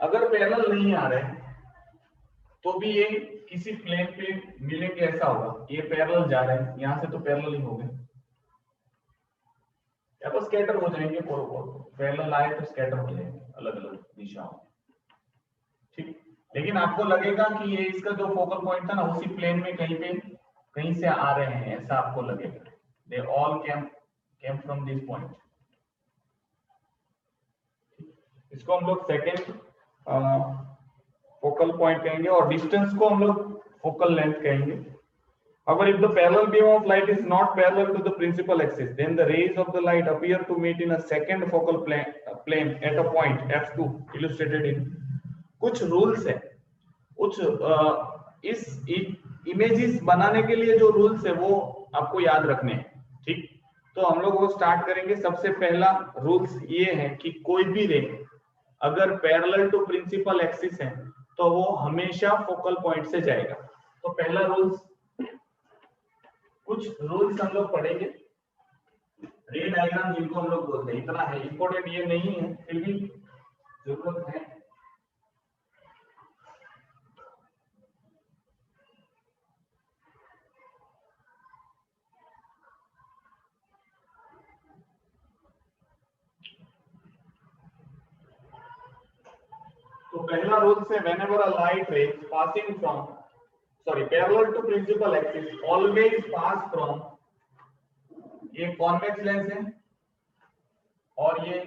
अगर पैरेलल नहीं आ रहे तो भी ये किसी प्लेन पे मिलेंगे, ऐसा होगा। ये पैरेलल जा रहे हैं, यहां से तो पैरेलल ही हो गए, या तो स्कैटर हो जाएंगे। पैरेलल आए तो स्कैटर हो जाएंगे अलग अलग दिशाओं, ठीक। लेकिन आपको लगेगा कि ये इसका जो फोकल पॉइंट था ना उसी प्लेन में कहीं से आ रहे हैं, ऐसा आपको लगेगा। They all came from this point. इसको हम लोग सेकेंड फोकल पॉइंट कहेंगे, और डिस्टेंस को हम लोग फोकल लेंथ कहेंगे। However, if the parallel beam of light is not parallel to the principal axis, then the rays of the light appear to meet in a second focal plane at a point f2 illustrated in। कुछ rules है, इस images बनाने के लिए जो rules है वो आपको याद रखने हैं, ठीक। तो हम लोग वो स्टार्ट करेंगे। सबसे पहला रूल्स ये है कि कोई भी रे अगर पैरेलल टू प्रिंसिपल एक्सिस है तो वो हमेशा फोकल पॉइंट से जाएगा। तो पहला रूल्स, कुछ रूल्स हम लोग पढ़ेंगे। रे डायग्राम जिनको हम लोग बोलते हैं, इतना है, इंपॉर्टेंट ये नहीं है, फिर भी जरूरत है। तो पहला rule says whenever a light ray passing from parallel to principal axis always pass from, ये कॉन्वेक्स लेंस है और ये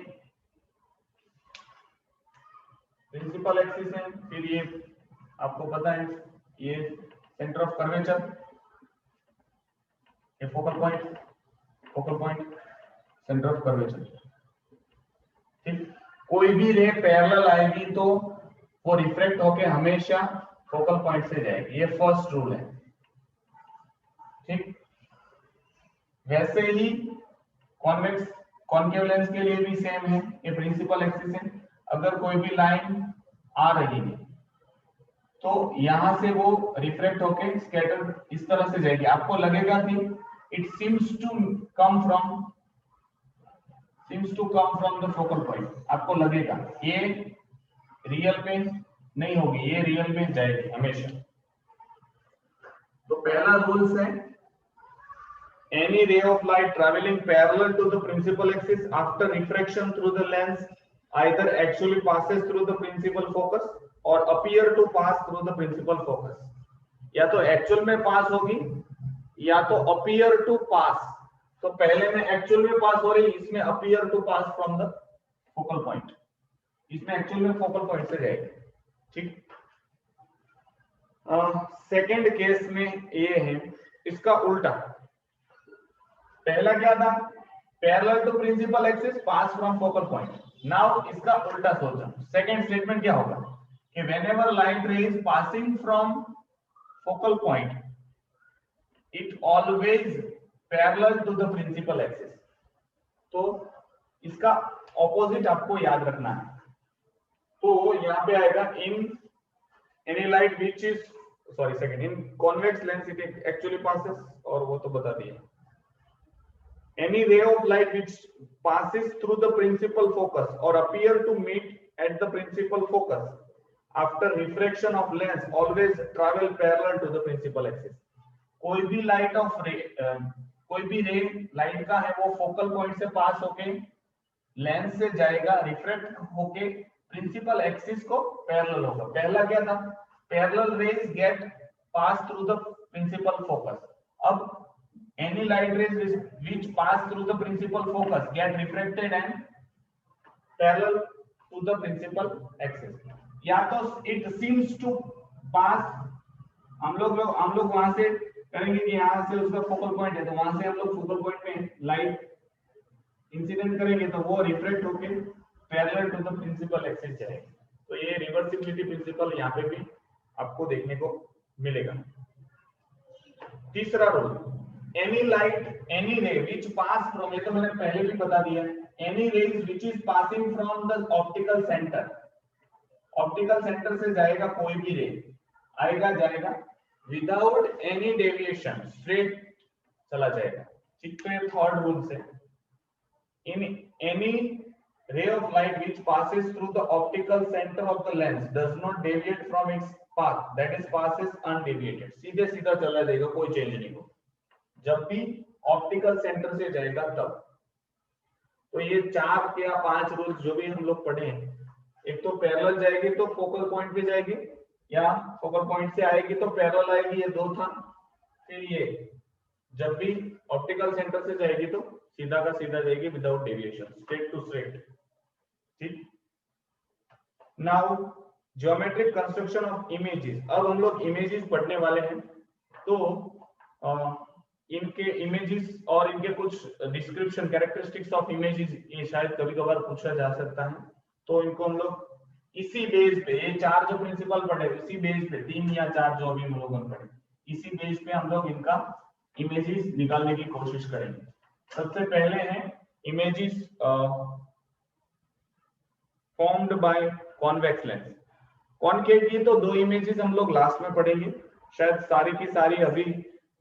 प्रिंसिपल एक्सिस है, फिर ये आपको पता है ये सेंटर ऑफ कर्वेचर, ये focal point centre of curvature, ठीक। कोई भी रे पैरेलल आएगी तो वो रिफ्लेक्ट होके हमेशा फोकल पॉइंट से जाएगी, ये फर्स्ट रूल है, ठीक। वैसे ही कॉन्वेक्स कॉन्केव लेंस के लिए भी सेम है, ये प्रिंसिपल एक्सिस है। अगर कोई भी लाइन आ रही है तो यहां से वो रिफ्लेक्ट होके स्कैटर इस तरह से जाएगी। आपको लगेगा कि it seems to come from the focal point, आपको लगेगा ये रियल में नहीं होगी, ये रियल में जाएगी हमेशा। तो पहला रूल्स है, any ray of light traveling parallel to the principal axis after refraction through the lens either actually passes through the principal focus or appear to pass through the principal focus। या तो actual में पास होगी या तो appear to पास। तो पहले में actual में पास हो रही, इसमें appear to pass from the focal point, इसमें एक्चुअल में फोकल पॉइंट से जाएगी, ठीक। सेकंड केस में ये है इसका उल्टा। पहला क्या था, parallel to principal axis pass from focal point. Now इसका उल्टा सोचो, सेकंड स्टेटमेंट क्या होगा कि whenever light ray is passing from focal point it always parallel to the principal axis. तो इसका ऑपोजिट आपको याद रखना है। तो यहां पे आएगा in any light which is in convex lens it actually passes, और वो तो बता दिया। Any ray of light which passes through the principal focus or appear to meet at the principal focus after refraction of lens always travel parallel to the principal axis। कोई भी light of रे कोई भी रे light का है वो focal point से पास होके लेंस से जाएगा, रिफ्लेक्ट होके प्रिंसिपल एक्सिस को पैरेलल होगा। पहला क्या था, parallel rays get pass through the principal focus. अब any light rays which pass through the principal focus get refracted and parallel to the principal axis। या तो it seems to pass, हम लोग वहां से करेंगे कि यहां से उसका फोकल पॉइंट है, तो वहां से हम लोग फोकल पॉइंट में लाइट इंसिडेंट करेंगे तो वो रिफ्लेक्ट होके parallel to the principal axis जाएगी। तो ये रिवर्सिबिलिटी प्रिंसिपल यहाँ पे भी आपको देखने को मिलेगा। तीसरा rule, any light any ray which pass from, ये तो मैंने पहले भी बता दिया, any rays which is passing from the optical center, optical centre से जाएगा कोई भी रे आएगा जाएगा विदाउट एनी डेविएशन, स्ट्रेट चला जाएगा, ठीक। तो ये थर्ड रूल से in any ray of light which passes through the optical center of the lens does not deviate from its path, that is passes undeviated, सीधे सीधा चला जाएगा, कोई चेंज नहीं होगा जब भी ऑप्टिकल सेंटर से जाएगा तब। तो ये 4 या 5 रूल्स जो भी हम लोग पढ़े हैं, एक तो पैरेलल जाएगी तो फोकल पॉइंट पे जाएगी, या फोकल पॉइंट से आएगी तो पैरेलल आएगी, ये 2 था। फिर ये जब भी ऑप्टिकल सेंटर से जाएगी तो सीधा का सीधा जाएगी without deviation, straight to straight. ठीक, now geometric construction of images. अब हम लोग इमेजेस पढ़ने वाले हैं, तो इनके इमेजेस और इनके कुछ डिस्क्रिप्शन, कैरेक्टरिस्टिक्स ऑफ इमेजेस, ये शायद कभी कभार पूछा जा सकता है। तो इनको हम लोग इसी बेस पे, ये 4 जो प्रिंसिपल पढ़े इसी बेस पे, 3 या 4 जो अभी हम लोग पढ़े, इसी बेस पे हम लोग इनका इमेजेस निकालने की कोशिश करेंगे। सबसे पहले है images formed by convex lens. Concave की तो 2 इमेजेस हम लोग लास्ट में पढ़ेंगे, शायद सारी की सारी अभी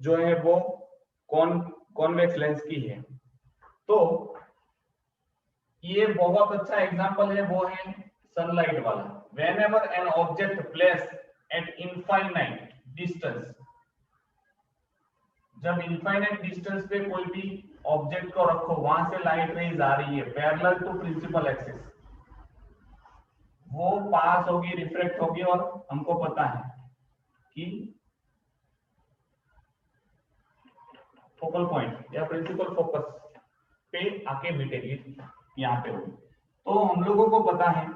जो है वो कॉन्वेक्स लेंस की है। तो ये बहुत अच्छा एग्जांपल है, वो है सनलाइट वाला। Whenever an object placed at infinite distance, जब इनफाइनाइट डिस्टेंस पे कोई भी ऑब्जेक्ट को रखो, वहां से लाइट रेज आ रही है पैरेलल टू प्रिंसिपल एक्सिस, वो पास होगी, रिफ्लेक्ट होगी, और हमको पता है कि फोकल पॉइंट या प्रिंसिपल फोकस पे आके मिटेगी, यहाँ पे होगी। तो हम लोगों को पता है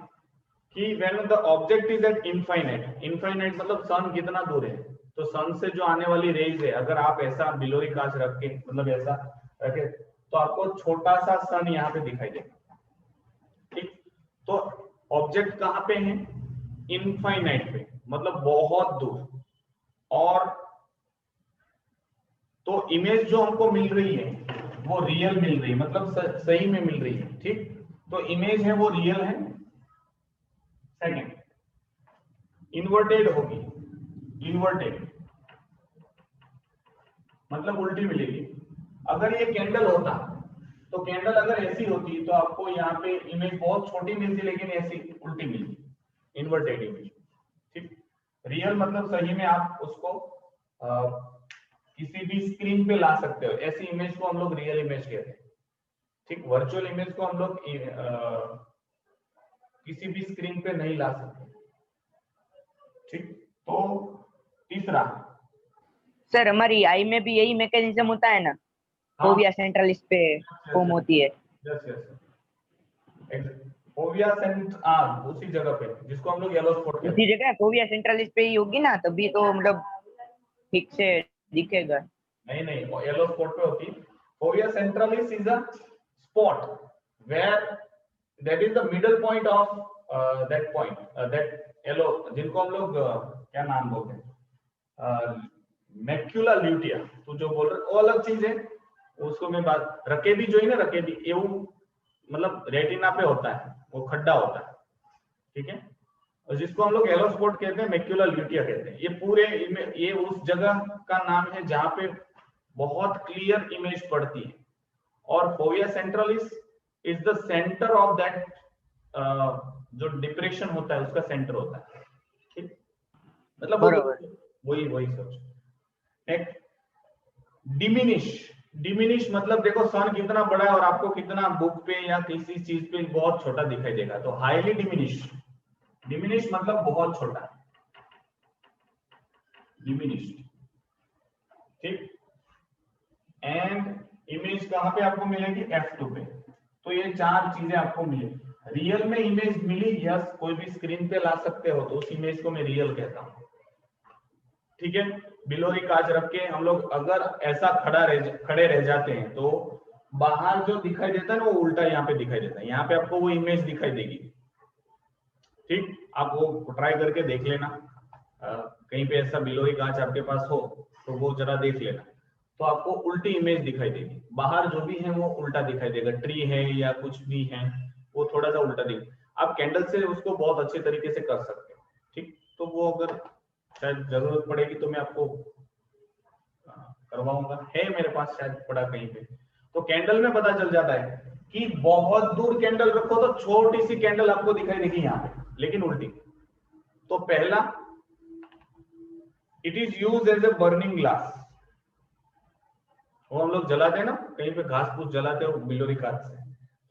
कि when the object is eight infinite, infinite मतलब सन कितना दूर है, तो सन से जो आने वाली रेज है, अगर आप ऐसा बिलोरी कांच रख के, मतलब ऐसा रखे, तो आपको छोटा सा सन यहाँ पे दिखाई देगा। ठीक, तो ऑब्जेक्ट कहाँ पे है? इनफाइनाइट पे, मतलब बहुत दूर। और तो इमेज जो हमको मिल रही है वो रियल मिल रही है, मतलब सही में मिल रही है। ठीक, तो इमेज है वो रियल है। सेकंड, इन्वर्टेड होगी, इन्वर्टेड मतलब उल्टी मिलेगी। अगर ये कैंडल होता, तो कैंडल अगर ऐसी होती तो आपको यहाँ पे इमेज बहुत छोटी मिलती, लेकिन ऐसी उल्टी मिलती, इन्वर्टेड इमेज। ठीक, रियल मतलब सही में आप उसको किसी भी स्क्रीन पे ला सकते हो, ऐसी इमेज को हम लोग रियल इमेज कहते हैं। ठीक, वर्चुअल इमेज को हम लोग किसी भी स्क्रीन पे नहीं ला सकते। ठीक, तो तीसरा, सर हमारी आई में भी यही मैकेनिज्म होता है ना, फोविया सेंट्रलिस पे फॉर्म होती है। यस यस, फोविया उसी जगह पे जिसको हम लोग येलो स्पॉट कहते हैं, उसी जगह फोविया सेंट्रलिस पे ही होगी ना, तभी तो मतलब ठीक से दिखेगा। नहीं नहीं, येलो स्पॉट पे होती। Fovea centralis is a spot where that is the middle point of that point, that yellow, जिनको हम लोग क्या नाम बोलते हैं, मैक्यूला ल्यूटिया। तो जो बोल रहे वो अलग चीज है, उसको मैं बात, रकेबी जो है ना, रकेबी ये मतलब रेटिना पे होता है, वो खड्डा होता है। ठीक है, और जिसको हम लोग येलो स्पॉट कहते हैं, मैक्यूला ल्यूटिया कहते हैं। ये पूरे ये उस जगह का नाम है जहां पे बहुत क्लियर इमेज पड़ती है। और fovea centralis is the centre of that, जो डिप्रेशन होता है उसका सेंटर होता है। ठीक, मतलब वही वही सोच। Next, diminish. डिमिनिश मतलब देखो सन कितना बड़ा है और आपको कितना बुक पे या किसी चीज पे बहुत छोटा दिखाई देगा, तो हाईली डिमिनिश। डिमिनिश मतलब बहुत छोटा, डिमिनिश। ठीक, एंड इमेज कहां पे आपको मिलेगी? F2 पे। तो ये 4 चीजें आपको मिलेगी। रियल में इमेज मिली, यस, कोई भी स्क्रीन पे ला सकते हो, तो उस इमेज को मैं रियल कहता हूं। ठीक है, बिलोरी कांच रख के हम लोग अगर ऐसा खड़े रह जाते हैं, तो बाहर जो दिखाई देता है ना, वो उल्टा यहाँ पे दिखाई देता है, यहाँ पे आपको वो इमेज दिखाई देगी। ठीक, आप वो ट्राई करके देख लेना, कहीं पे ऐसा बिलोरी कांच आपके पास हो तो वो जरा देख लेना, तो आपको उल्टी इमेज दिखाई देगी। बाहर जो भी है वो उल्टा दिखाई देगा, ट्री है या कुछ भी है वो थोड़ा सा उल्टा दिखेगा। आप कैंडल से उसको बहुत अच्छे तरीके से कर सकते हो। ठीक, तो वो अगर शायद जरूरत पड़ेगी तो मैं आपको करवाऊंगा, है मेरे पास शायद पड़ा कहीं पे। तो कैंडल में पता चल जाता है कि बहुत दूर कैंडल रखो तो छोटी सी कैंडल आपको दिखाई देगी यहां पे, लेकिन उल्टी। तो पहला, it is use as a burning glass. वो हम लोग जलाते हैं ना, कहीं पे घास फूस जलाते हो बिलोरी काट से,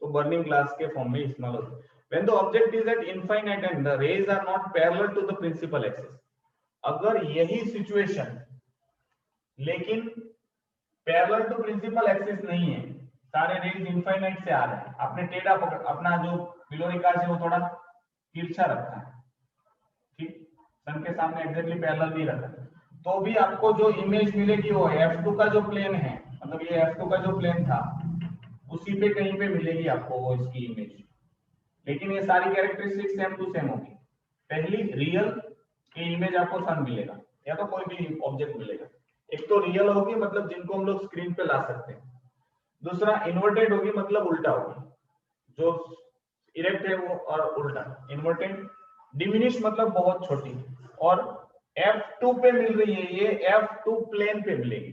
तो बर्निंग ग्लास के फॉर्म में इस्तेमाल होता है। When the object is at infinite and the rays are not parallel to the principal axis, अगर यही सिचुएशन लेकिन पैरेलल टू प्रिंसिपल एक्सिस नहीं है, सारे रेज इनफाइनाइट से आ रहे हैं, आपने टेढ़ा पकड़, अपना जो बिलोरी काट है वो थोड़ा तिरछा रखा है, ठीक, सन के सामने एग्जैक्टली पैरेलल नहीं रखा, तो भी आपको जो इमेज मिलेगी वो F2 का जो प्लेन है, मतलब ये F2 का जो प्लेन था उसी पे कहीं पे मिलेगी आपको वो इसकी इमेज। लेकिन ये सारी कैरेक्टरिस्टिक सेम टू सेम होगी। पहली, रियल की इमेज आपको सन मिलेगा या तो कोई भी ऑब्जेक्ट मिलेगा। एक तो रियल होगी, मतलब जिनको हम लोग स्क्रीन पे ला सकते हैं। दूसरा, इन्वर्टेड होगी, मतलब उल्टा होगी, जो इरेक्ट है वो और उल्टा इन्वर्टेड। डिमिनिश मतलब बहुत छोटी, और F2 पे मिल रही है, ये F2 प्लेन पे मिलेगी।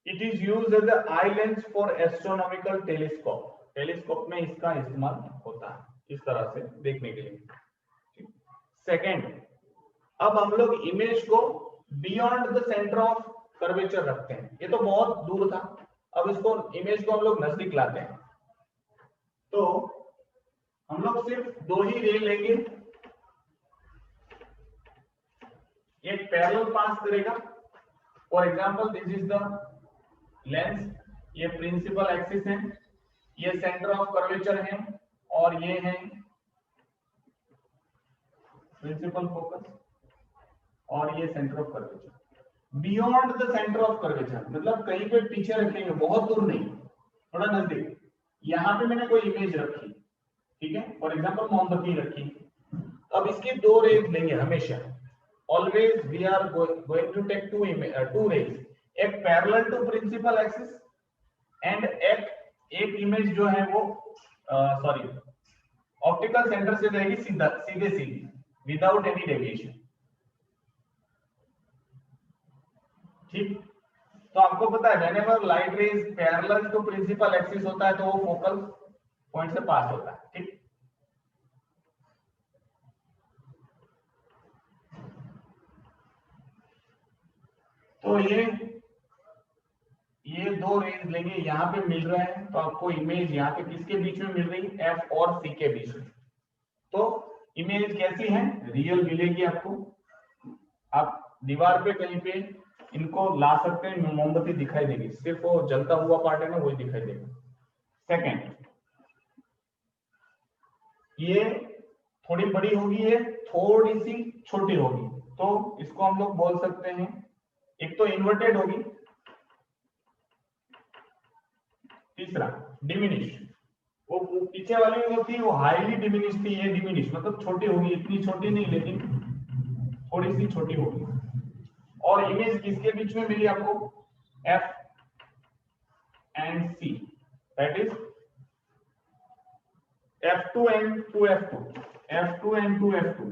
It is used as a eye lens for astronomical telescope. Telescope में इसका इस्तेमाल होता है इस तरह से देखने के लिए। सेकेंड, अब हम लोग इमेज को beyond the centre of curvature रखते हैं। ये तो बहुत दूर था, अब इसको इमेज को हम लोग नजदीक लाते हैं। तो हम लोग सिर्फ दो ही रे लेंगे, एक पैरेलल पास करेगा। For example, this is the lens, ये प्रिंसिपल एक्सिस है, ये सेंटर ऑफ कर्वेचर है, और ये है प्रिंसिपल फोकस, और ये centre of curvature. Beyond the centre of curvature मतलब कहीं पे पीछे रखेंगे, बहुत दूर नहीं, थोड़ा नजदीक। यहां पे मैंने कोई इमेज रखी, ठीक है, फॉर एग्जांपल मोमबत्ती रखी। अब इसकी दो रेज लेंगे हमेशा, always we are going to take two rays, एक parallel to principal axis and एक इमेज जो है वो सॉरी ऑप्टिकल सेंटर से जाएगी सीधे विदाउट एनी डेविएशन, ठीक। तो आपको पता है whenever light rays parallel to principal axis होता है तो वो फोकल पॉइंट से पास होता है, ठीक। तो ये दो रेंज लेंगे, यहाँ पे मिल रहा है, तो आपको इमेज यहाँ पे किसके बीच में मिल रही है, F और C के बीच में। तो इमेज कैसी है, रियल मिलेगी आपको। आप दीवार पे कहीं पे इनको ला सकते हैं, मोमबत्ती दिखाई देगी, सिर्फ वो जलता हुआ पार्ट है ना वही दिखाई देगा। सेकेंड, ये थोड़ी बड़ी होगी, ये थोड़ी सी छोटी होगी, तो इसको हम लोग बोल सकते हैं, एक तो इन्वर्टेड होगी, तीसरा डिमिनिश। वो पीछे वाली जो थी वो हाईली डिमिनिश थी, ये डिमिनिश मतलब छोटी होगी, इतनी छोटी नहीं लेकिन थोड़ी सी छोटी होगी। और इमेज किसके बीच में मिली आपको, F and C, that is F2 and 2F2, F2 and 2F2।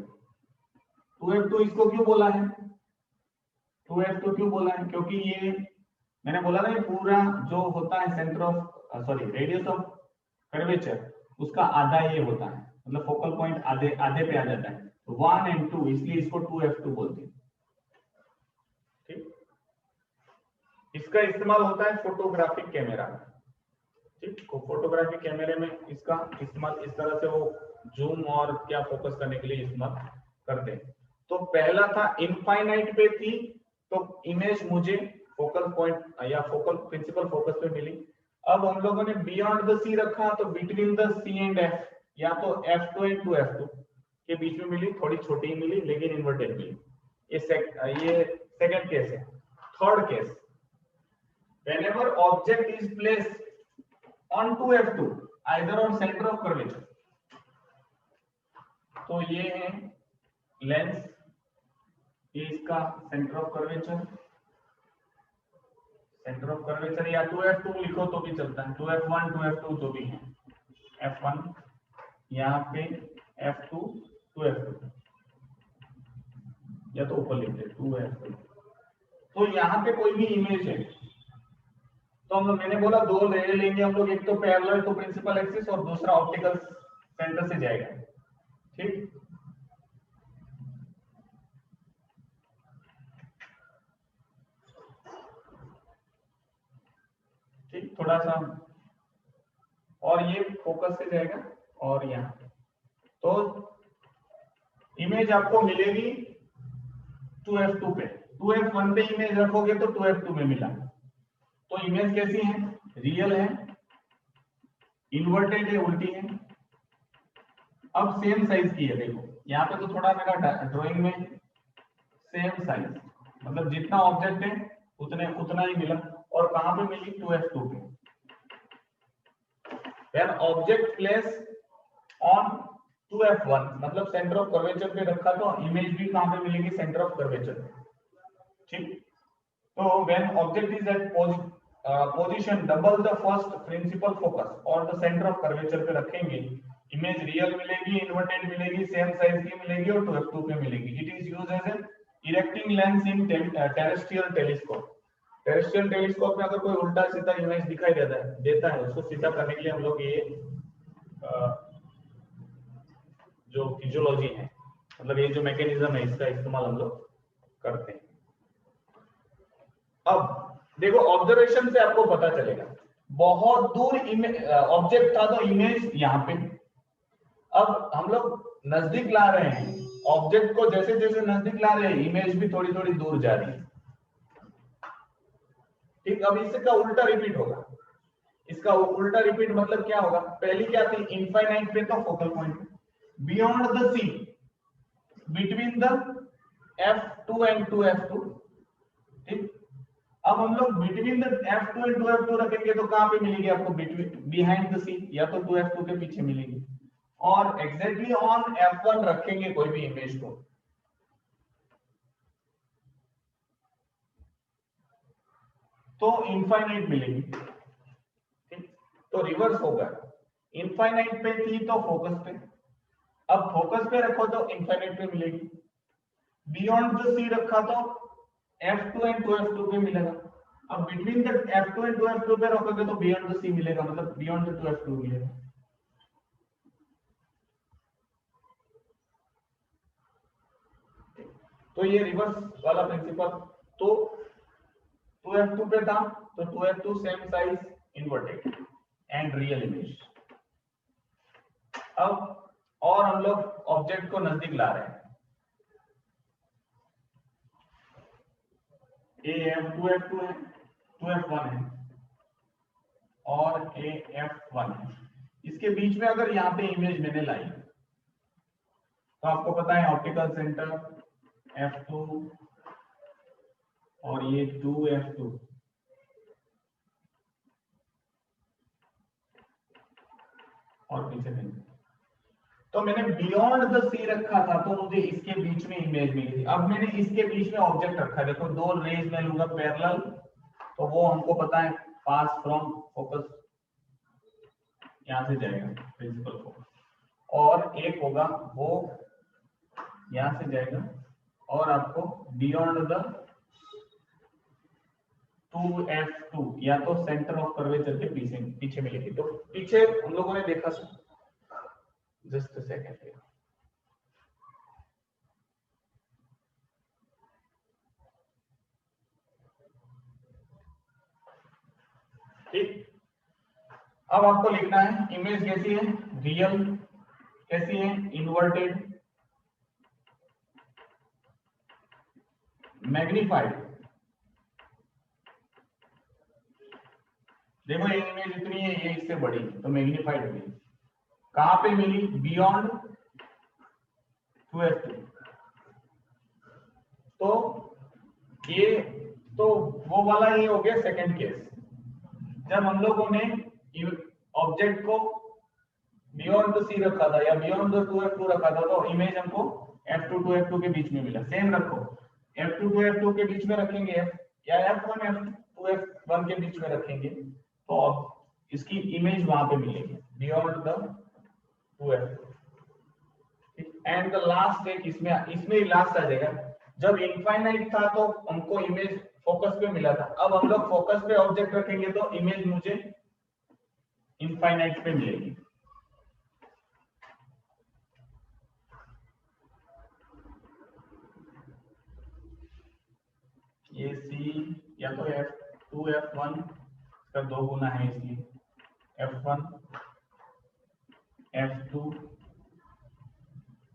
2F2 इसको क्यों बोला है, 2F2 क्यों बोला है, क्योंकि ये मैंने बोला ना, ये पूरा जो होता है centre of radius of curvature, उसका आधा ये होता है, मतलब फोकल पॉइंट आधे पे आ जाता है, 1 एंड 2, इसलिए इसको 2F2 बोलते हैं, ठीक। इसका इस्तेमाल होता है फोटोग्राफिक कैमरा में, ठीक। फोटोग्राफिक कैमरे में इसका इस्तेमाल इस तरह से वो जूम और क्या फोकस करने के लिए इस्तेमाल करते हैं। तो पहला था इनफाइनाइट पे थी, तो इमेज मुझे फोकल पॉइंट या फोकल प्रिंसिपल फोकस पे मिली। अब हम लोगों ने बियॉन्ड द सी रखा, तो between the C and F, या तो F2 एंड 2F2 के बीच में मिली, थोड़ी छोटी मिली लेकिन इन्वर्टेड मिली। ये सेकंड केस है। Third case, whenever object is placed on 2F2 either on center of curvature, तो ये है लेंस, ये इसका सेंटर ऑफ कर्वेचर, या 2F2 लिखो तो भी चलता है, 2F1 2F2 जो भी है, F1 यहाँ पे F2 2F2, या तो ऊपर लिखते 2F2। तो यहाँ पे कोई भी इमेज है, तो मैंने बोला दो रे लेंगे हम लोग, एक तो पैरेलल टू प्रिंसिपल एक्सिस और दूसरा ऑप्टिकल सेंटर से जाएगा। ठीक, ठीक, थोड़ा सा और ये फोकस से जाएगा और यहाँ, तो इमेज आपको मिलेगी 2f2 पे। 2f1 पे इमेज रखोगे तो 2f2 में मिला। तो इमेज कैसी है, रियल है, इन्वर्टेड है, उल्टी है। अब सेम साइज की है, देखो यहाँ पे तो थोड़ा मेरा ड्राइंग में सेम साइज, मतलब जितना ऑब्जेक्ट है उतना ही मिला। और कहां पे मिली, 2f2 पे। When object placed on 2f1, मतलब सेंटर ऑफ कर्वेचर पे रखा तो इमेज भी कहां पे मिलेगी, सेंटर ऑफ कर्वेचर। ठीक, तो when object is at position double the first principal focus और the center of curvature पे रखेंगे, इमेज रियल मिलेगी, इन्वर्टेड मिलेगी, सेम साइज की मिलेगी और 2f2 पे मिलेगी। It is used as an erecting lens in terrestrial telescope. Terrestrial telescope में अगर कोई उल्टा सीधा इमेज दिखाई देता है उसको सीधा करने के लिए हम लोग ये जो फिजियोलॉजी है, मतलब ये जो मैकेनिज्म है, इसका इस्तेमाल हम लोग करते हैं। अब देखो ऑब्जर्वेशन से आपको पता चलेगा, बहुत दूर ऑब्जेक्ट था तो इमेज यहाँ पे। अब हम लोग नजदीक ला रहे हैं ऑब्जेक्ट को, जैसे जैसे नजदीक ला रहे हैं इमेज भी थोड़ी थोड़ी दूर जा रही है। ठीक, अब इसका उल्टा रिपीट होगा। इसका उल्टा रिपीट मतलब क्या होगा, पहली क्या थी, इनफाइनाइट पे तो focal point, beyond the C, between the f2 and 2f2। ठीक, अब हम लोग between the f2 and 2f2 रखेंगे तो कहां पे मिलेगी आपको, बिहाइंड द सी, या तो 2f2 के पीछे मिलेगी। और एग्जैक्टली ऑन f1 रखेंगे कोई भी इमेज को तो इनफाइनाइट मिलेगी। ठीक, तो रिवर्स होगा, इनफाइनाइट पे थी तो फोकस पे, अब फोकस पे रखो तो इनफाइनाइट पे मिलेगी। बियॉन्ड द सी रखा तो f2 एंड 2f2 पे मिलेगा। अब between the f2 and 2f2 पे रखोगे तो बियॉन्ड द सी मिलेगा, मतलब बियॉन्ड द 2f2 मिलेगा। तो ये रिवर्स वाला प्रिंसिपल, तो 2f2 पे था तो 2f2 same size, inverted and real image. अब और हम लोग ऑब्जेक्ट को नजदीक ला रहे हैं, af2f2 है, 2f1 है और af1 है। इसके बीच में अगर यहाँ पे इमेज मैंने लाई तो आपको पता है ऑप्टिकल सेंटर f2 और ये 2f2, और पीछे नहीं, तो मैंने बियॉन्ड द सी रखा था तो मुझे इसके बीच में इमेज मिली थी। अब मैंने इसके बीच में ऑब्जेक्ट रखा, देखो दो रेज में लूंगा पैरेलल, तो वो हमको पता है पास फ्रॉम फोकस, यहां से जाएगा प्रिंसिपल फोकस, और एक होगा वो यहां से जाएगा और आपको बियॉन्ड द 2f2 या तो सेंटर ऑफ कर्वेचर के पीछे मिलेगी। तो पीछे हम लोगों ने देखा, जस्ट अ सेकंड, ठीक। अब आपको लिखना है इमेज कैसी है, रियल, कैसी है, इन्वर्टेड, मैग्नीफाइड। देखो ये इमेज इतनी है, ये इससे बड़ी, तो मैग्नीफाइड होगी। कहां पे मिली, बियॉन्ड 2f2। तो ये तो वो वाला ये हो गया सेकंड केस, जब हम लोगों ने ऑब्जेक्ट को बियॉन्ड द सी रखा था या बियॉन्ड द 2f2 रखा था, तो इमेज हमको f2 to f2 के बीच में मिला। सेम रखो, f2 to f2 के बीच में रखेंगे या f1 to f1 के बीच में रखेंगे तो अब इसकी इमेज वहां पे मिलेगी beyond the 2f2। And the last एक इसमें ही लास्ट आ जाएगा, जब इनफाइनाइट था तो हमको इमेज फोकस पे मिला था। अब हम लोग फोकस पे ऑब्जेक्ट रखेंगे तो इमेज मुझे इनफाइनाइट पे मिलेगी। ये सी या तो F2 F1 का 2 गुना है, इसलिए F1 F2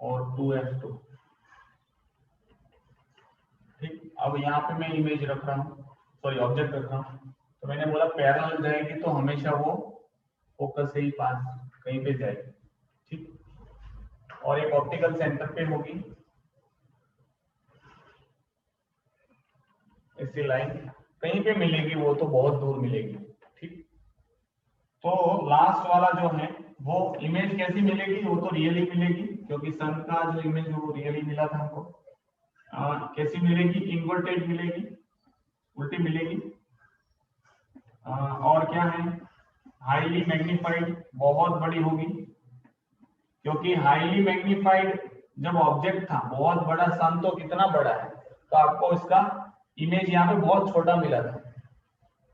और 2F2। ठीक, अब यहाँ पे मैं इमेज रख रहा हूँ, सॉरी ऑब्जेक्ट रख रहा हूँ, तो मैंने बोला पैरेलल जाएगी तो हमेशा वो फोकस से ही पास कहीं पे जाएगी। ठीक, और एक ऑप्टिकल सेंटर पे होगी ऐसी लाइन, कहीं पे मिलेगी वो तो बहुत दूर मिलेगी। ठीक, तो लास्ट वाला जो है वो इमेज कैसी मिलेगी, वो तो रियली मिलेगी क्योंकि सन का जो इमेज है वो रियली मिला था हमको। कैसी मिलेगी, इन्वर्टेड मिलेगी, उल्टी मिलेगी। और क्या है, हाईली मैग्नीफाइड, बहुत बड़ी होगी क्योंकि हाईली मैग्नीफाइड जब ऑब्जेक्ट था बहुत बड़ा, सन तो कितना बड़ा है, तो आपको इसका इमेज यहाँ पे बहुत छोटा मिला था।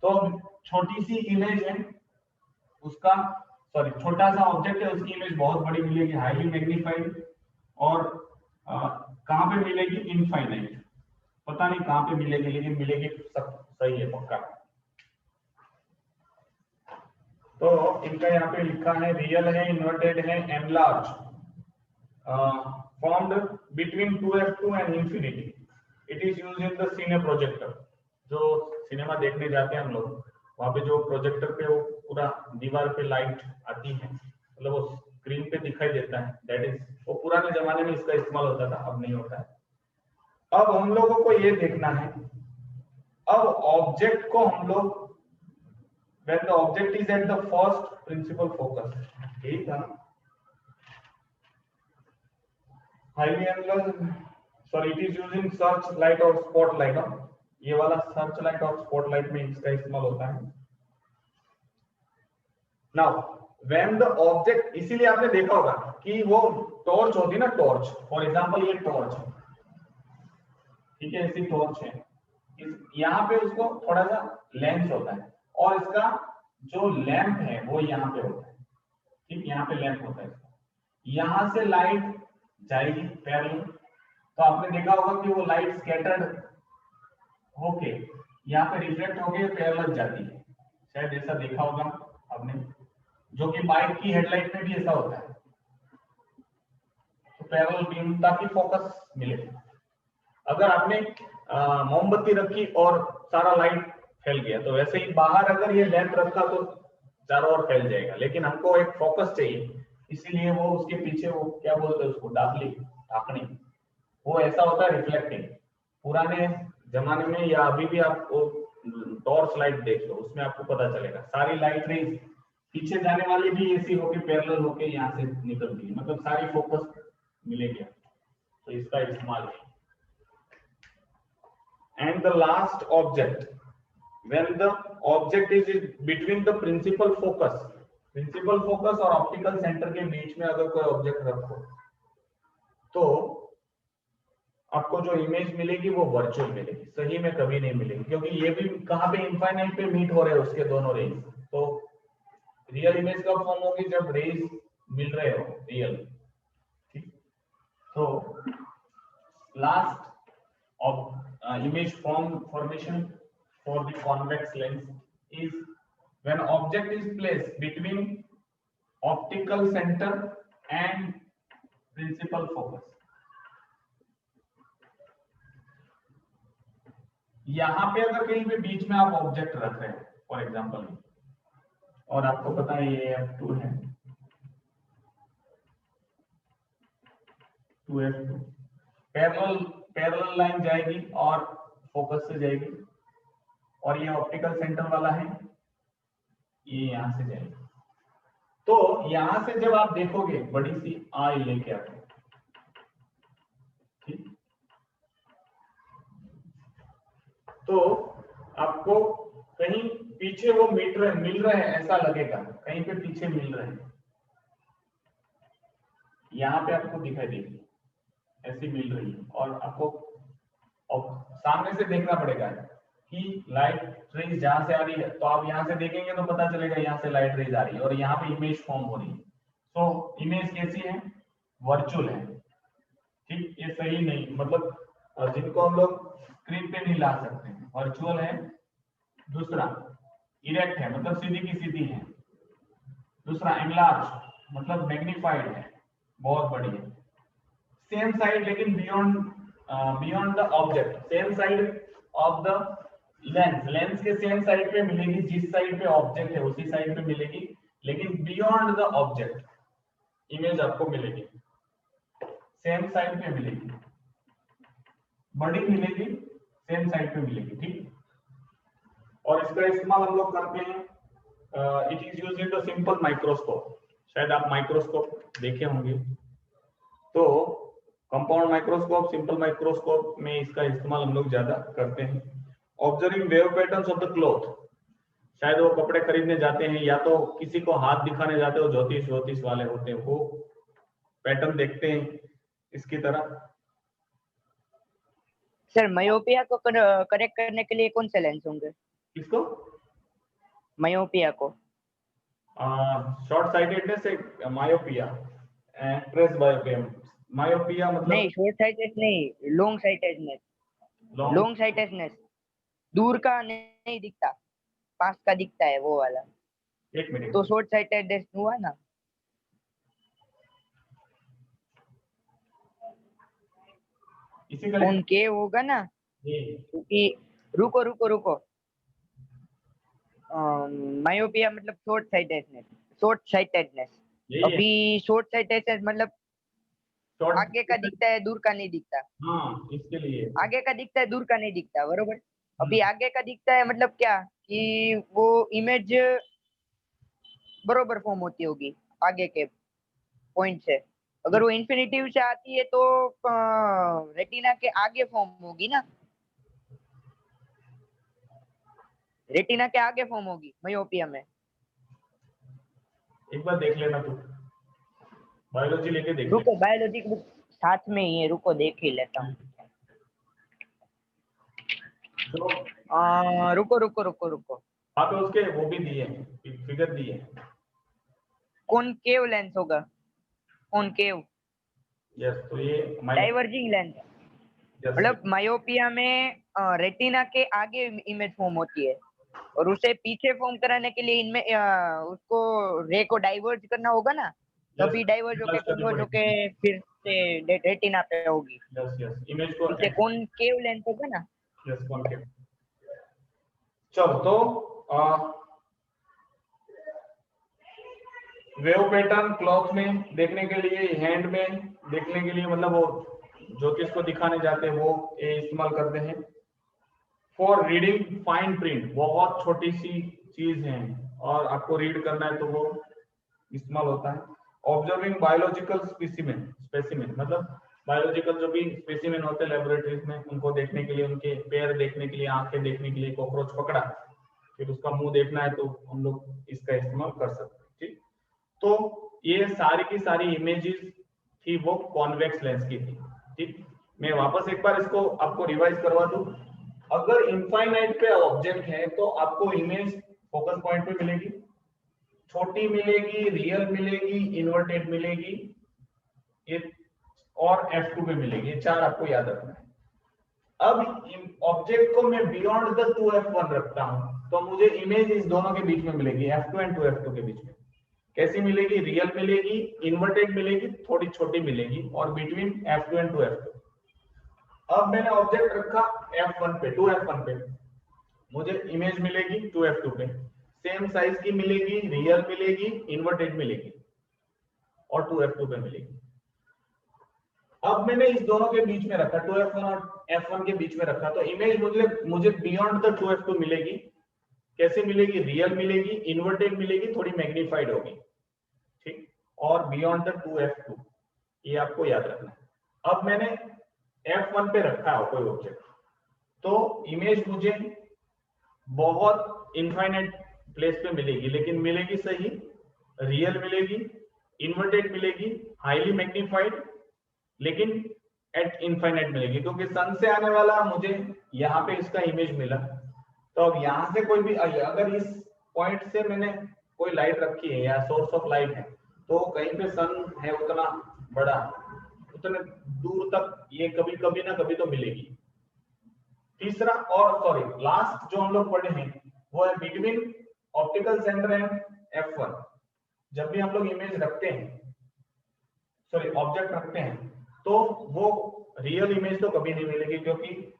तो छोटी सी इमेज है उसका, सॉरी छोटा सा ऑब्जेक्ट है उसकी इमेज बहुत बड़ी मिलेगी, हाईली मैग्नीफाइड। और कहाँ पे मिलेगी, इनफाइनाइट, पता नहीं कहाँ पे मिलेगी लेकिन मिलेगी, सब सही है पक्का। तो इनका यहाँ पे लिखा है रियल है, इन्वर्टेड है, enlarge, formed between 2f2 and infinity. It is used in the cine projector. जो सिनेमा देखने जाते हैं हम लोग, वहां पे जो प्रोजेक्टर पे वो पूरा दीवार पे लाइट आती है, मतलब वो स्क्रीन पे दिखाई देता है, दैट इज, वो पुराने जमाने में इसका इस्तेमाल होता था, अब नहीं होता है। अब हम लोगों को ये देखना है, अब ऑब्जेक्ट को हम लोग when the object is at the first principal focus, ठीक है, highly angular, sorry, it is used in searchlight और spotlight। ये वाला searchlight और spotlight में इसका इस्तेमाल होता है। Now when the object, इसीलिए आपने देखा होगा कि वो टॉर्च होती है ना, टॉर्च, फॉर एग्जांपल ये टॉर्च है, ठीक है, ऐसी टॉर्च है, यहाँ पे उसको थोड़ा सा लेंस होता है और इसका जो लैंप है वो यहाँ पे होता है। ठीक, यहाँ पे लैंप होता है, यहाँ से लाइट जाएगी पैरेलल, तो आपने देखा होगा कि वो लाइट स्कैटर्ड होके यहाँ पे रिफ्लेक्ट होके पैरेलल जाती है, शायद ऐसा देखा होगा आपने, जो कि बाइक की हेडलाइट में भी ऐसा होता है, तो पैरेलल बीम ताकि फोकस मिले। अगर आपने मोमबत्ती रखी और सारा लाइट फैल गया, तो वैसे ही बाहर अगर ये लैंप रखा तो चारों ओर फैल जाएगा, लेकिन हमको एक फोकस चाहिए, इसीलिए वो उसके पीछे वो क्या बोलते हैं उसको, डाकली, ढाकनी, वो ऐसा होता है रिफ्लेक्टिंग। पुराने जमाने में या अभी भी आप वो टॉर्च लाइट देख लो, उसमें आपको पता चलेगा सारी लाइट रेज पीछे जाने वाली भी ऐसी होके पैरेलल होके यहाँ से निकलती है, मतलब सारी फोकस मिलेगी, तो इसका इस्तेमाल है। And the last object, when the object is between the principal focus और ऑप्टिकल सेंटर के बीच में अगर कोई ऑब्जेक्ट रखो तो आपको जो इमेज मिलेगी वो वर्चुअल मिलेगी, सही में कभी नहीं मिलेगी, क्योंकि ये भी कहाँ पे, इनफाइनाइट पे मीट हो रहे हैं उसके दोनों रेज। तो रियल इमेज कब फॉर्म होगी, जब रेज मिल रहे हो रियल। ठीक, तो last of image formation for the convex lens is when object is placed between optical center and principal focus। यहाँ पे अगर कहीं पे बीच में आप ऑब्जेक्ट रख रहे हैं फॉर एग्जांपल, और आपको पता है ये F2 है, 2F2 पैरेलल लाइन जाएगी और फोकस से जाएगी, और ये ऑप्टिकल सेंटर वाला है, ये यहां से जाएगी। तो यहां से जब आप देखोगे बड़ी सी आई लेके आते, ठीक, तो आपको कहीं पीछे वो मिल रहे हैं ऐसा लगेगा, कहीं पे पीछे मिल रहे हैं, यहाँ पे आपको दिखाई देगी ऐसी मिल रही है, और आपको सामने से देखना पड़ेगा कि लाइट रेज जहां से आ रही है, तो आप यहाँ से देखेंगे तो पता चलेगा यहाँ से लाइट रेज आ रही है और यहाँ पे इमेज फॉर्म हो रही है। सो इमेज कैसी है, वर्चुअल है, ठीक। ये सही नहीं, मतलब जिनको हम लोग स्क्रीन पे नहीं ला सकते हैं, वर्चुअल है। दूसरा इरेक्ट है, मतलब सीधी की सीधी है। दूसरा एनलार्ज, मतलब मैग्नीफाइड है, बहुत बड़ी है। सेम साइड लेकिन beyond the object, same side of the lens, lens के सेम साइड पे मिलेगी, जिस साइड पे ऑब्जेक्ट है उसी साइड पे मिलेगी, लेकिन बियॉन्ड द ऑब्जेक्ट इमेज आपको मिलेगी, सेम साइड पे मिलेगी, बड़ी मिलेगी, सेम साइड पे मिलेगी, ठीक। और इसका इस्तेमाल हम लोग करते हैं, it is used in the simple microscope. शायद आप माइक्रोस्कोप देखे होंगे, तो कंपाउंड माइक्रोस्कोप, सिंपल माइक्रोस्कोप में इसका इस्तेमाल हम लोग ज्यादा करते हैं। Observing wave patterns of the cloth, शायद वो कपड़े खरीदने जाते हैं या तो किसी को हाथ दिखाने जाते हो, ज्योतिष वाले होते हैं, वो पैटर्न देखते हैं इसकी तरह। सर मायोपिया को करेक्ट करने के लिए कौन से लेंस होंगे? किसको? मायोपिया को। शॉर्ट साइटेडनेस है मायोपिया, ट्रेस बायोपिया। मायोपिया मतलब नहीं, शॉर्ट साइटेड नहीं, लॉन्ग साइटेडनेस। लॉन्ग साइटेडनेस दूर का नहीं दिखता, पास का दिखता है, वो वाला। एक मिनट, तो शॉर्ट साइटेडनेस हुआ ना। इसी का उनके होगा ना, क्योंकि रुको रुको रुको, मायोपिया मतलब शॉर्ट साइटेडनेस, शॉर्ट साइटेडनेस। अभी शॉर्ट साइटेडनेस मतलब आगे का दिखता है, दूर का नहीं दिखता। हाँ, इसके लिए आगे का दिखता है, दूर का नहीं दिखता, बरोबर। अभी आगे का दिखता है मतलब क्या, कि वो इमेज बरोबर फॉर्म होती होगी आगे के पॉइंट से। अगर वो इन्फिनिटिव से आती है तो रेटिना के आगे फॉर्म होगी ना, रेटिना के आगे फॉर्म होगी मायोपिया में। एक बार देख लेना तू, बायोलॉजी लेके देख रुको, बायोलॉजी बुक साथ में ही है, रुको देख ही लेता हूँ। रुको रुको रुको रुको, वहाँ पे उसके वो भी दिए, फिगर दिए। कॉनकेव लेंस होगा, कॉनकेव। यस, तो ये डाइवर्जिंग लेंस, मतलब मायोपिया में रेटिना के आगे इमेज फॉर्म होती है, और उसे पीछे फॉर्म कराने के लिए इनमें उसको रे को डाइवर्ज करना होगा ना, तभी डाइवर्ज होके कन्वर्ज होके फिर से रेटिना पे होगी। यस यस, इमेज को इसे कॉनकेव लेंस होगा ना। Yes, concave. चलो, तो वेव पैटर्न क्लॉथ में देखने के लिए, हैंड में देखने के लिए, मतलब वो ज्योतिष को दिखाने जाते हैं वो ये इस्तेमाल करते हैं। फॉर रीडिंग फाइन प्रिंट, बहुत छोटी सी चीज है और आपको रीड करना है तो वो इस्तेमाल होता है। ऑब्जर्विंग बायोलॉजिकल स्पेसिमेन, स्पेसिमेन मतलब बायोलॉजिकल जो भी स्पेसिमेन होते हैं लेबोरेटरीज में, उनको देखने के लिए, उनके पैर देखने के लिए, आंखें देखने के लिए, कॉकरोच पकड़ा फिर उसका मुंह देखना है तो हम लोग इसका इस्तेमाल कर सकते हैं, ठीक। तो ये सारी की सारी इमेजेस थी वो कॉन्वेक्स लेंस की थी, ठीक। मैं वापस एक बार इसको आपको रिवाइज करवा दूं। अगर इनफाइनाइट पे ऑब्जेक्ट है तो आपको इमेज फोकस पॉइंट पे मिलेगी, छोटी मिलेगी, रियल मिलेगी, इन्वर्टेड मिलेगी, ये और f2 पे मिलेगी। ये चार आपको याद रखना है। अब ऑब्जेक्ट को मैं बियॉन्ड द 2f1 रखता हूं तो मुझे इमेज इस दोनों के बीच में मिलेगी, f2 एंड 2f2 के बीच में। कैसी मिलेगी? रियल मिलेगी, इन्वर्टेड मिलेगी, थोड़ी छोटी मिलेगी, और बिटवीन f2 एंड 2f2। अब मैंने ऑब्जेक्ट रखा f1 पे, 2f1 पे, मुझे इमेज मिलेगी 2f2 पे, सेम साइज की मिलेगी, रियल मिलेगी, इन्वर्टेड मिलेगी और 2f2 पे मिलेगी। अब मैंने इस दोनों के बीच में रखा, 2f1 और f1 के बीच में रखा, तो इमेज मुझे बियॉन्ड द 2f2 मिलेगी। कैसे मिलेगी? रियल मिलेगी, इन्वर्टेड मिलेगी, थोड़ी मैग्नीफाइड होगी, ठीक, और बियॉन्ड द 2f2, ये आपको याद रखना है। अब मैंने f1 पे रखा है कोई ऑब्जेक्ट, तो इमेज मुझे बहुत इनफाइनाइट प्लेस पे मिलेगी, लेकिन मिलेगी सही, रियल मिलेगी, इन्वर्टेड मिलेगी, हाईली मैग्नीफाइड, लेकिन एट इनफाइनाइट मिलेगी, क्योंकि सन से आने वाला मुझे यहाँ पे इसका इमेज मिला, तो अब यहाँ से कोई भी अगर इस पॉइंट से मैंने कोई लाइट रखी है या सोर्स ऑफ लाइट है, तो कहीं पे सन है उतना बड़ा, उतने दूर तक ये कभी कभी ना कभी तो मिलेगी। तीसरा और सॉरी लास्ट जो हम लोग पढ़े हैं वो है between optical centre and F1। जब भी हम लोग इमेज रखते हैं, सॉरी ऑब्जेक्ट रखते हैं, तो वो रियल इमेज तो कभी नहीं मिलेगी, क्योंकि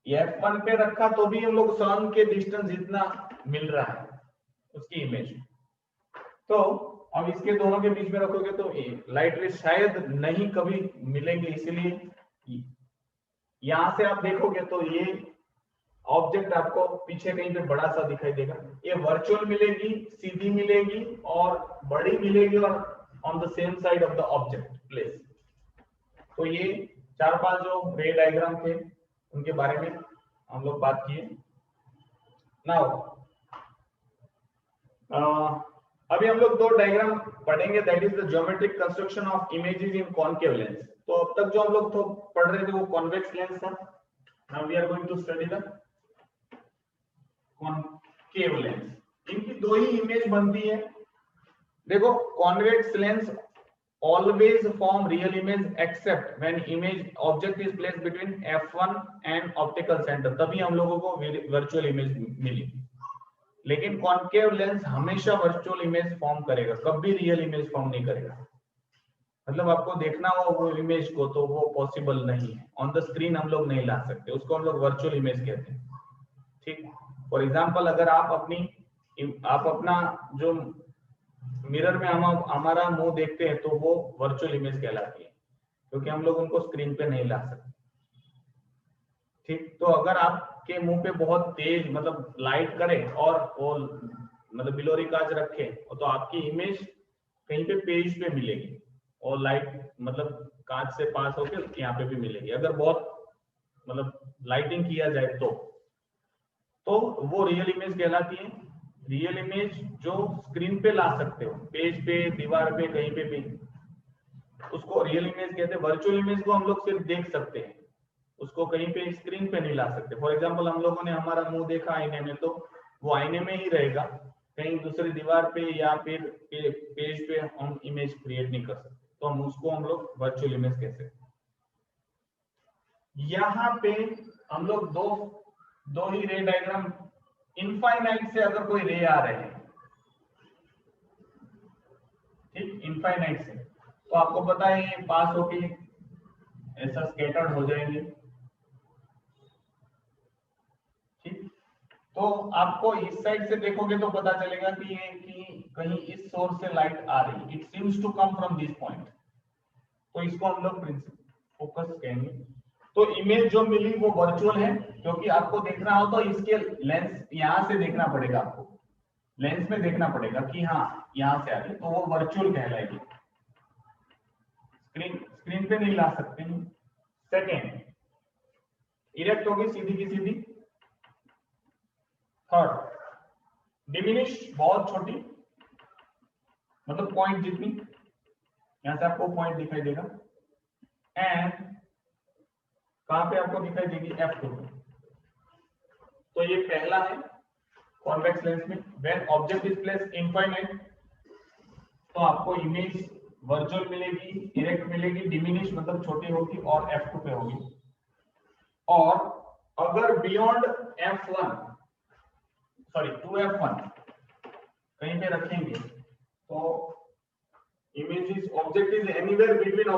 F1 पे रखा तो भी हम लोग सन के डिस्टेंस जितना मिल रहा है उसकी इमेज। तो अब इसके दोनों के बीच में रखोगे तो लाइट रे शायद नहीं कभी मिलेंगे, इसीलिए यहां से आप देखोगे तो ये ऑब्जेक्ट आपको पीछे कहीं पे बड़ा सा दिखाई देगा। ये वर्चुअल मिलेगी, सीधी मिलेगी और बड़ी मिलेगी और on the same side of the object place. तो ये 4-5 जो रे डायग्राम थे उनके बारे में हम लोग बात किए। नाउ अभी हम लोग 2 डायग्राम पढ़ेंगे, that is the geometric construction of images in concave lens. तो अब तक जो हम लोग तो पढ़ रहे थे वो कॉन्वेक्स लेंस था। Now we are going to study the concave lens. इनकी 2 ही इमेज बनती है। देखो convex lens always form real image except when image object is placed between F1 and optical center, तभी हम लोगों को वर्चुअल इमेज मिली। लेकिन कॉनकेव लेंस हमेशा वर्चुअल इमेज फॉर्म करेगा, कभी रियल इमेज फॉर्म नहीं करेगा। मतलब आपको देखना हो वो इमेज को तो वो पॉसिबल नहीं है, ऑन द स्क्रीन हम लोग नहीं ला सकते, उसको हम लोग वर्चुअल इमेज कहते हैं। ठीक, फॉर एग्जांपल अगर आप अपना जो मिरर में हमारा मुंह देखते हैं तो वो वर्चुअल इमेज कहलाती है, क्योंकि हम लोग उनको स्क्रीन पे नहीं ला सकते। ठीक, तो अगर आपके मुंह पे बहुत तेज मतलब लाइट करे और वो मतलब बिलोरी कांच रखे तो आपकी इमेज कहीं पे पेज पे मिलेगी और लाइट मतलब कांच से पास होकर यहाँ पे भी मिलेगी। अगर बहुत मतलब लाइटिंग किया जाए तो वो रियल इमेज कहलाती है। रियल इमेज जो स्क्रीन पे ला सकते हो, पेज पे, दीवार पे, कहीं पे भी, उसको रियल इमेज कहते हैं। वर्चुअल इमेज को हम लोग सिर्फ देख सकते हैं, उसको कहीं पे स्क्रीन पे नहीं ला सकते। फॉर एग्जांपल हम लोगों ने हमारा मुंह देखा आईने में, तो वो आईने में ही रहेगा, कहीं दूसरी दीवार पे या फिर पेज पे हम इमेज क्रिएट नहीं कर सकते, तो हम लोग वर्चुअल इमेज कह सकते हैं। यहाँ पे हम लोग दो ही रे डायग्राम, इनफाइनाइट से अगर कोई रे आ रहे हैं, ठीक, इनफाइनाइट से, तो आपको पता है ये पास होके ऐसा स्कैटर्ड हो जाएंगे। ठीक, तो आपको इस साइड से देखोगे तो पता चलेगा कि ये कहीं इस सोर्स से लाइट आ रही है, it seems to come from this point, तो इसको हम लोग फोकस कहेंगे। तो इमेज जो मिली वो वर्चुअल है, क्योंकि आपको देखना हो तो इसके लेंस यहां से देखना पड़ेगा, आपको लेंस में देखना पड़ेगा कि हाँ यहां से आ रही है, तो वो वर्चुअल कहलाएगी, स्क्रीन पे नहीं ला सकते हैं। सेकेंड, इरेक्ट होगी सीधी की सीधी। थर्ड, डिमिनिश बहुत छोटी, मतलब पॉइंट जितनी, यहां से आपको पॉइंट दिखाई देगा, एंड कहां पे आपको दिखाई देगी, F2 पे। तो ये पहला है कॉन्वेक्स लेंस में, when object is placed infinite, तो आपको इमेज वर्चुअल मिलेगी, इरेक्ट मिलेगी, डिमिनिश मतलब छोटी होगी और F2 पे होगी। और अगर बियॉन्ड F1 सॉरी 2F1 कहीं पे रखेंगे तो image is object is anywhere between